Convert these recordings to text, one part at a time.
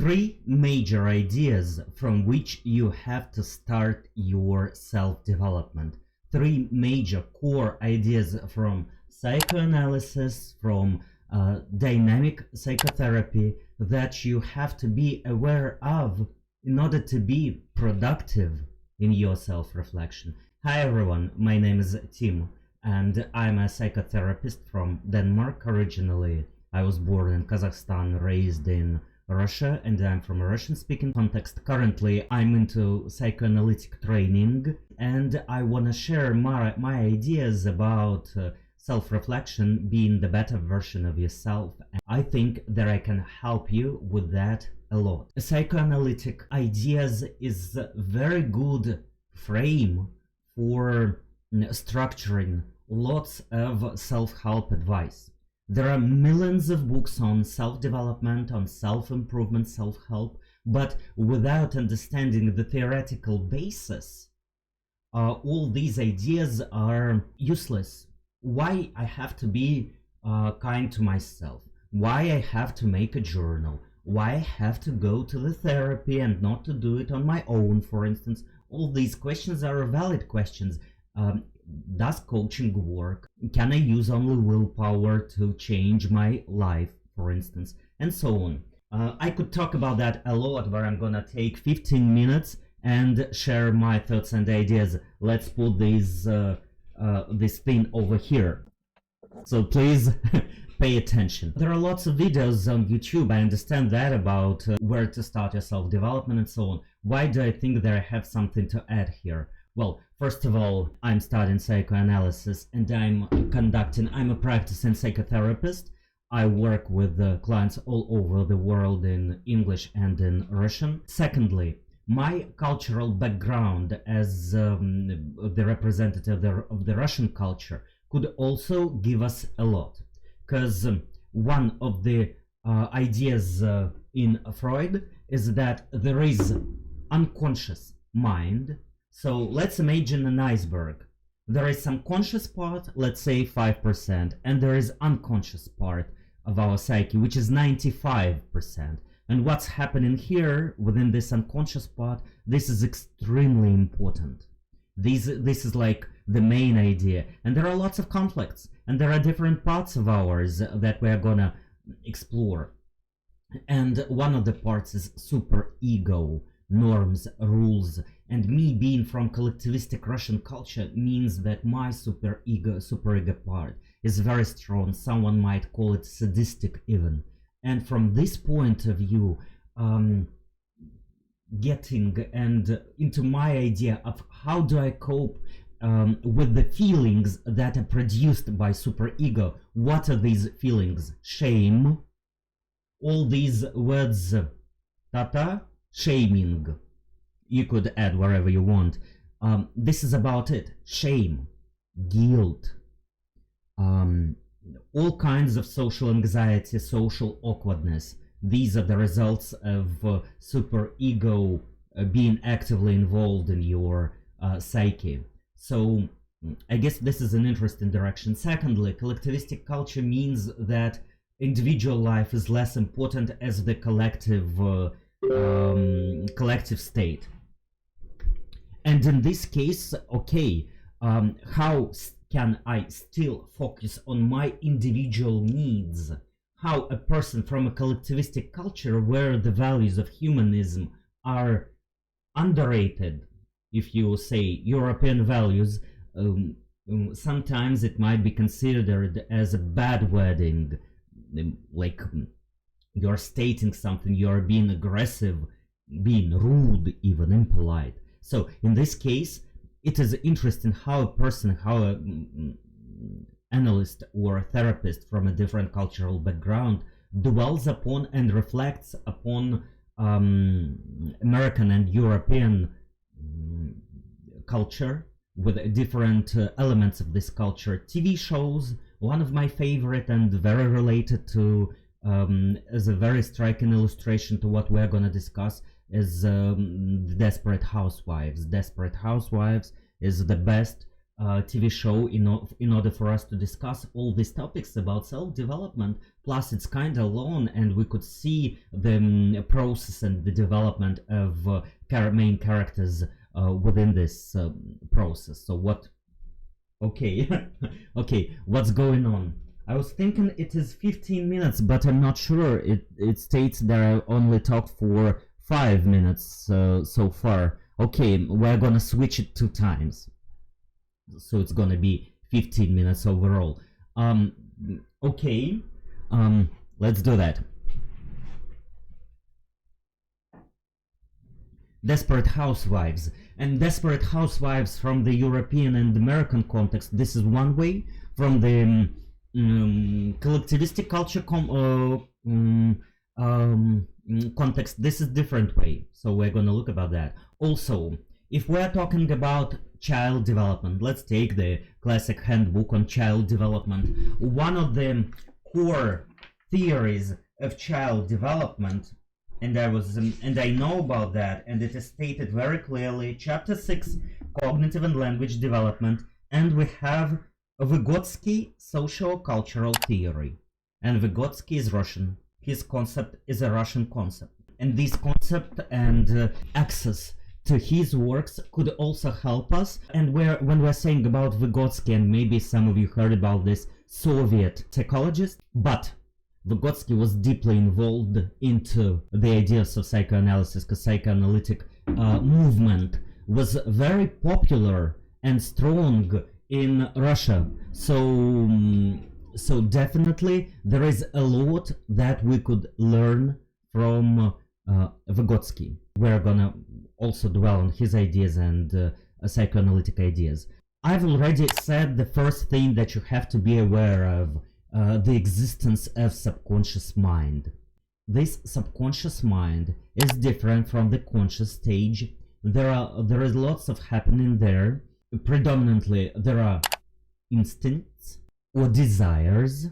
Three major ideas from which you have to start your self-development. Three major core ideas from psychoanalysis, from dynamic psychotherapy that you have to be aware of in order to be productive in your self-reflection. Hi everyone, my name is Tim and I'm a psychotherapist from Denmark originally. I was born in Kazakhstan, raised in Russia, and I'm from a Russian-speaking context. Currently, I'm into psychoanalytic training, and I want to share my ideas about self-reflection, being the better version of yourself. And I think that I can help you with that a lot. Psychoanalytic ideas is a very good frame for structuring lots of self-help advice. There are millions of books on self-development, on self-improvement, self-help, but without understanding the theoretical basis, all these ideas are useless. Why I have to be kind to myself? Why I have to make a journal? Why I have to go to the therapy and not to do it on my own, for instance? All these questions are valid questions. Does coaching work? Can I use only willpower to change my life, for instance? And so on. I could talk about that a lot, but I'm gonna take 15 minutes and share my thoughts and ideas. Let's put this thing over here. So please pay attention. There are lots of videos on YouTube, I understand that, about where to start your self-development and so on. Why do I think that I have something to add here? Well, first of all, I'm studying psychoanalysis and I'm a practicing psychotherapist. I work with clients all over the world in English and in Russian. Secondly, my cultural background as the representative of the Russian culture could also give us a lot. Because one of the ideas in Freud is that there is unconscious mind. So let's imagine an iceberg. There is some conscious part, let's say 5%, and there is unconscious part of our psyche, which is 95%. And what's happening here within this unconscious part, this is extremely important. This is like the main idea. And there are lots of conflicts, and there are different parts of ours that we are gonna explore. And one of the parts is super ego, norms, rules. And me being from collectivistic Russian culture means that my super ego part is very strong. Someone might call it sadistic even. And from this point of view, getting and into my idea of how do I cope with the feelings that are produced by superego. What are these feelings? Shame. All these words, tata, shaming. You could add wherever you want. This is about it. Shame, guilt, all kinds of social anxiety, social awkwardness. These are the results of superego being actively involved in your psyche. So I guess this is an interesting direction. Secondly, collectivistic culture means that individual life is less important as the collective state. And in this case, okay, how can I still focus on my individual needs? How a person from a collectivistic culture where the values of humanism are underrated, if you say European values, sometimes it might be considered as a bad wording, like you're stating something, you're being aggressive, being rude, even impolite. So in this case, it is interesting how a person, how an analyst or a therapist from a different cultural background dwells upon and reflects upon American and European culture with different elements of this culture. TV shows, one of my favorite and very related to, as a very striking illustration to what we're going to discuss, is Desperate Housewives. Desperate Housewives is the best TV show in order for us to discuss all these topics about self-development. Plus, it's kind of long, and we could see the process and the development of main characters within this process. So what? Okay, okay, what's going on? I was thinking it is 15 minutes, but I'm not sure. It states that I only talked for 5 minutes so far. Okay, we're gonna switch it 2 times. So it's gonna be 15 minutes overall. Okay, let's do that. Desperate Housewives. And Desperate Housewives from the European and American context, this is one way. From the collectivistic culture context, this is different way. So we're gonna look about that. Also, if we're talking about child development, let's take the classic handbook on child development. One of the core theories of child development, and I know about that, and it is stated very clearly, chapter 6, cognitive and language development, and we have Vygotsky socio-cultural theory. And Vygotsky is Russian. His concept is a Russian concept. And this concept and access to his works could also help us. And when we're saying about Vygotsky, and maybe some of you heard about this Soviet psychologist, but Vygotsky was deeply involved into the ideas of psychoanalysis, because psychoanalytic movement was very popular and strong in Russia. So definitely there is a lot that we could learn from Vygotsky. We're gonna also dwell on his ideas and psychoanalytic ideas. I've already said the first thing that you have to be aware of, the existence of subconscious mind. This subconscious mind is different from the conscious stage. There is lots of happening there. Predominantly there are instincts or desires,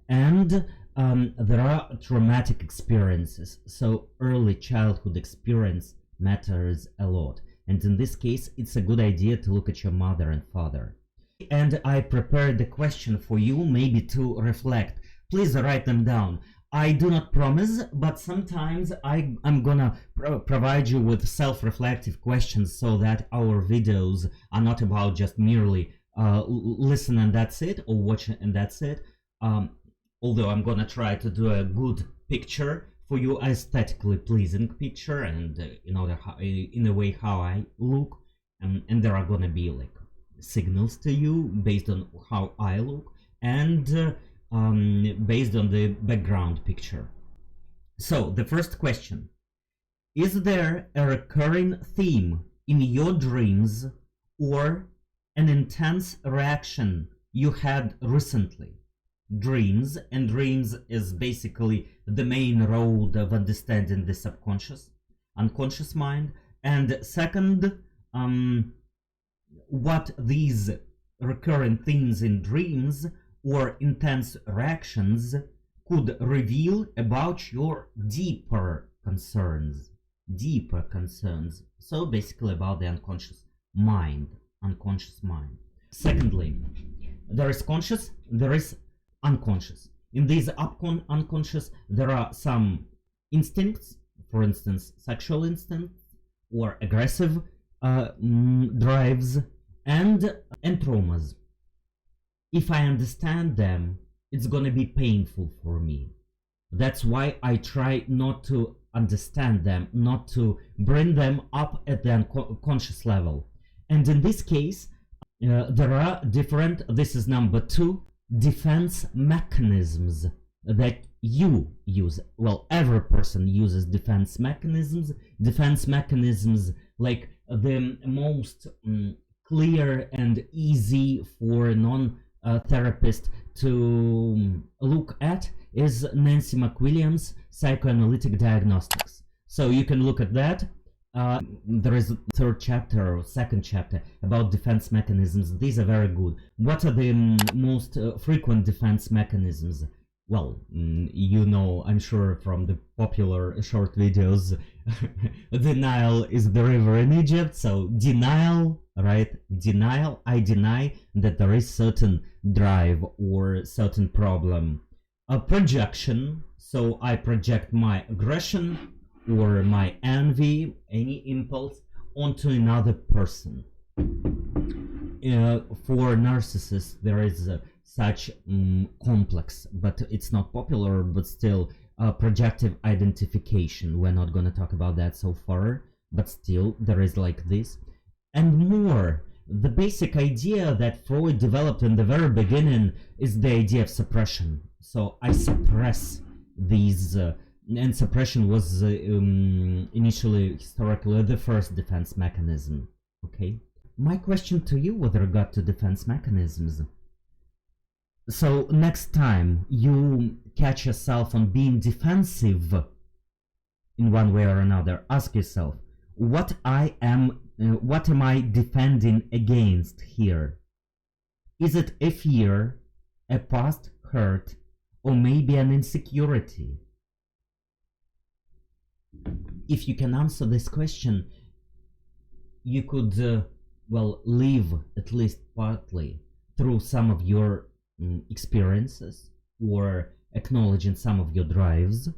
and there are traumatic experiences. So early childhood experience matters a lot, and in this case it's a good idea to look at your mother and father. And I prepared the question for you, maybe to reflect. Please write them down. I do not promise, but sometimes I'm gonna provide you with self-reflective questions, so that our videos are not about just merely listen and that's it, or watch and that's it. Although I'm gonna try to do a good picture for you, aesthetically pleasing picture, and in a way how I look, and there are gonna be like signals to you based on how I look, and based on the background picture. So the first question: is there a recurring theme in your dreams or an intense reaction you had recently? Dreams, and dreams is basically the main road of understanding the subconscious, unconscious mind. And second, what these recurrent themes in dreams or intense reactions could reveal about your deeper concerns. So basically about the unconscious mind. Secondly, there is conscious, there is unconscious. In these unconscious, there are some instincts, for instance, sexual instincts or aggressive drives, and traumas. If I understand them, it's gonna be painful for me. That's why I try not to understand them, not to bring them up at the unconscious level. And in this case, there are different, this is number 2, defense mechanisms that you use. Well, every person uses defense mechanisms. Defense mechanisms, like the most clear and easy for non-therapist to look at is Nancy McWilliams' psychoanalytic diagnostics. So you can look at that. There is a third chapter or second chapter about defense mechanisms. These are very good. What are the most frequent defense mechanisms? Well, you know, I'm sure from the popular short videos, the Nile is the river in Egypt. So denial, right? Denial. I deny that there is certain drive or certain problem. A projection. So I project my aggression or my envy, any impulse, onto another person. For narcissists, there is such complex, but it's not popular, but still projective identification. We're not going to talk about that so far, but still there is like this and more. The basic idea that Freud developed in the very beginning is the idea of suppression. So I suppress these and suppression was initially historically the first defense mechanism. Okay, my question to you with regard to defense mechanisms. So next time you catch yourself on being defensive in one way or another, ask yourself, what am I defending against here? Is it a fear, a past hurt, or maybe an insecurity? If you can answer this question, you could live at least partly through some of your experiences or acknowledging some of your drives.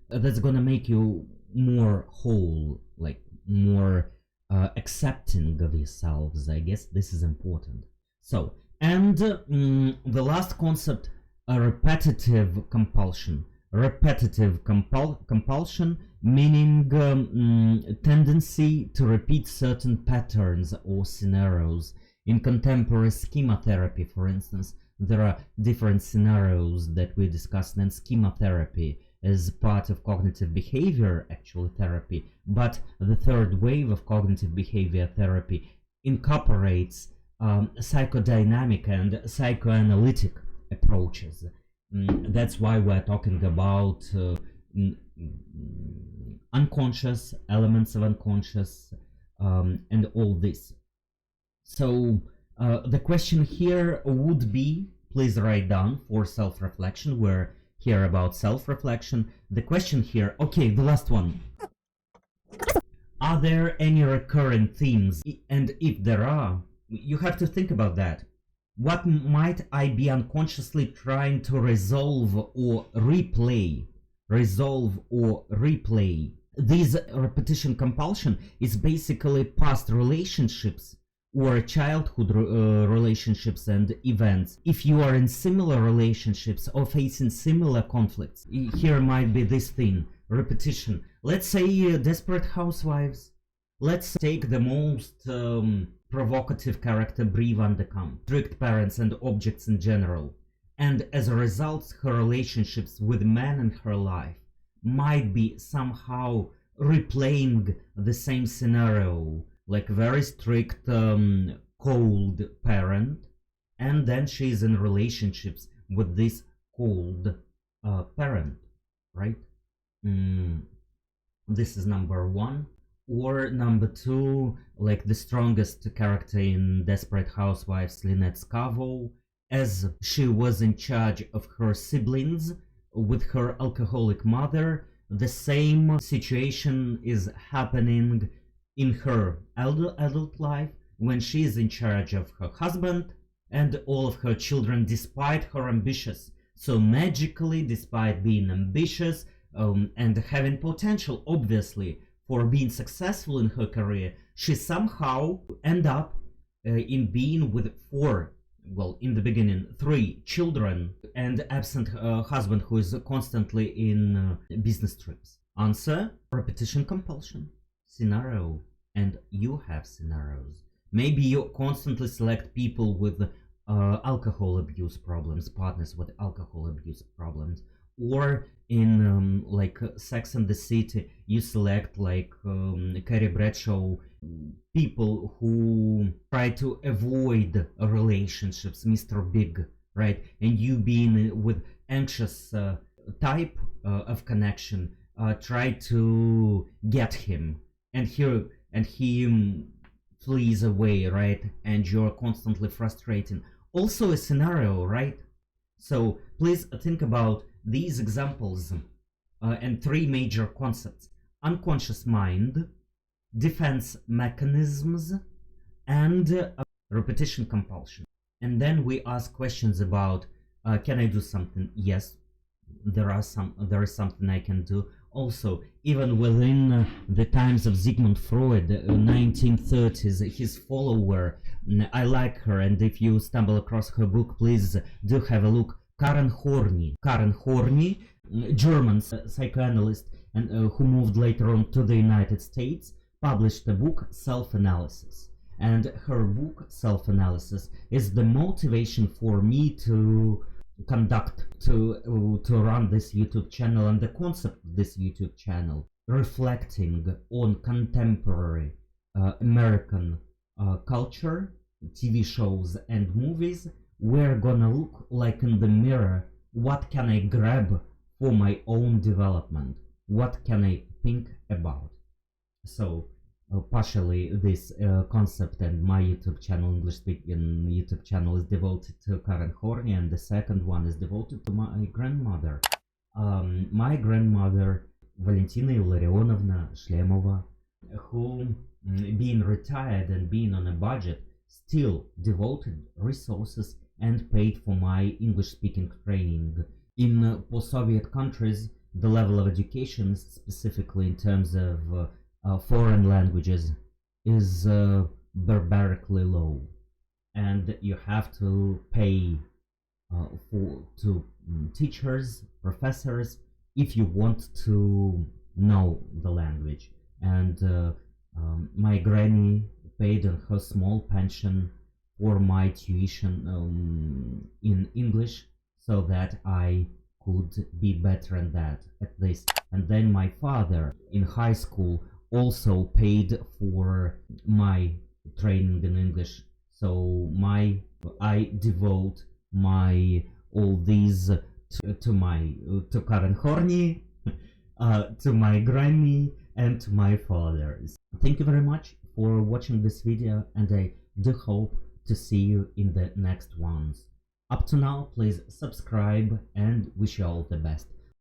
That's gonna make you more whole, like more accepting of yourselves. I guess this is important. So, and the last concept, a repetitive compulsion. Repetitive compulsion, meaning tendency to repeat certain patterns or scenarios. In contemporary schema therapy, for instance, there are different scenarios that we discussed in schema therapy as part of cognitive behavior actually therapy, but the third wave of cognitive behavior therapy incorporates psychodynamic and psychoanalytic approaches. That's why we're talking about unconscious elements of unconscious and all this. So the question here would be, please write down for self-reflection. We're here about self-reflection. The question here, okay, the last one. Are there any recurring themes? And if there are, you have to think about that. What might I be unconsciously trying to resolve or replay? Resolve or replay. This repetition compulsion is basically past relationships or childhood relationships and events. If you are in similar relationships or facing similar conflicts, here might be this thing, repetition. Let's say Desperate Housewives. Let's take the most provocative character, Brie Vanderkamp, strict parents and objects in general. And as a result, her relationships with men in her life might be somehow replaying the same scenario, like very strict, cold parent, and then she's in relationships with this cold parent, right? This is number one. Or number two, like the strongest character in Desperate Housewives, Lynette Scavo, as she was in charge of her siblings with her alcoholic mother. The same situation is happening in her adult life when she is in charge of her husband and all of her children, despite her ambitious. So magically, despite being ambitious and having potential, obviously, for being successful in her career, she somehow end up in being with in the beginning, 3 children and absent husband who is constantly in business trips. Answer, repetition compulsion. Scenario, and you have scenarios. Maybe you constantly select people with alcohol abuse problems, partners with alcohol abuse problems, or in Sex and the City, you select Carrie Bradshaw, people who try to avoid relationships, Mr. Big, right? And you being with anxious type of connection, try to get him, and he flees away, right? And you're constantly frustrating. Also a scenario, right? So please think about these examples and three major concepts: unconscious mind, defense mechanisms, and repetition compulsion. And then we ask questions about can I do something? Yes, there is something I can do. Also, even within the times of Sigmund Freud, 1930s, his follower, I like her, and if you stumble across her book, please do have a look. Karen Horney, German psychoanalyst, and who moved later on to the United States, published a book, Self-Analysis. And her book, Self-Analysis, is the motivation for me to run this YouTube channel, and the concept of this YouTube channel, reflecting on contemporary American culture, TV shows and movies. We're gonna look like in the mirror, what can I grab for my own development? What can I think about? So partially this concept and my YouTube channel, English speaking YouTube channel, is devoted to Karen Horney, and the second one is devoted to my grandmother. My grandmother, Valentina Illarionovna Shlemova, who, being retired and being on a budget, still devoted resources and paid for my English speaking training. In post-Soviet countries, the level of education, specifically in terms of foreign languages, is barbarically low, and you have to pay to teachers, professors, if you want to know the language. And my granny paid on her small pension for my tuition in English, so that I could be better in that, at least. And then my father in high school also paid for my training in English. So I devote my all these to Karen Horney, to my granny, and to my fathers. Thank you very much for watching this video, and I do hope to see you in the next ones. Up to now, please subscribe, and wish you all the best.